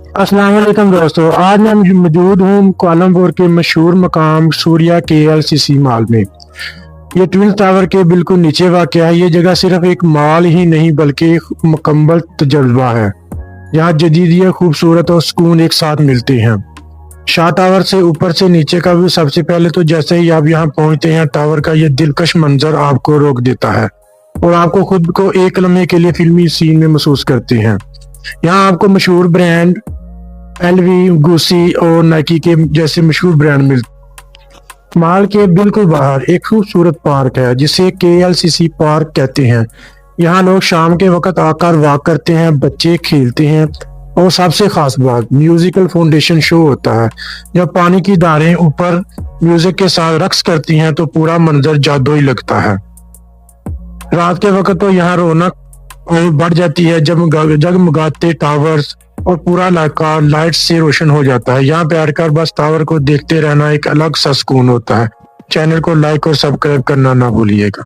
अस्सलाम वालेकुम दोस्तों, आज मैं मौजूद हूँ कोलमपुर के मशहूर मकाम सूर्या KLCC मॉल में। ये ट्विन टावर के बिल्कुल नीचे वाक़या है। ये जगह सिर्फ एक मॉल ही नहीं बल्कि एक मुकम्मल तजुर्बा है। यहाँ जदीदियत, खूबसूरत और सुकून एक साथ मिलते हैं। शाह टावर से ऊपर से नीचे का व्यू। सबसे पहले तो जैसे ही आप यहाँ पहुँचते हैं, टावर का ये दिलकश मंजर आपको रोक देता है और आपको खुद को एक लम्हे के लिए फिल्मी सीन में महसूस करते हैं। यहाँ आपको मशहूर ब्रांड LV, गुसी और नाइकी के जैसे मशहूर ब्रांड मिलते। मॉल के बिल्कुल बाहर एक खूबसूरत पार्क है जिसे KLCC पार्क कहते हैं। यहाँ लोग शाम के वक्त आकर वॉक करते हैं, बच्चे खेलते हैं और सबसे खास बात, म्यूजिकल फाउंडेशन शो होता है। जब पानी की धारें ऊपर म्यूजिक के साथ रक्स करती हैं तो पूरा मंजर जादुई लगता है। रात के वक्त तो यहाँ रौनक और बढ़ जाती है जब जगमगाते टावर्स और पूरा इलाका लाइट से रोशन हो जाता है। यहाँ पे आकर बस टावर को देखते रहना एक अलग सा सुकून होता है। चैनल को लाइक और सब्सक्राइब करना ना भूलिएगा।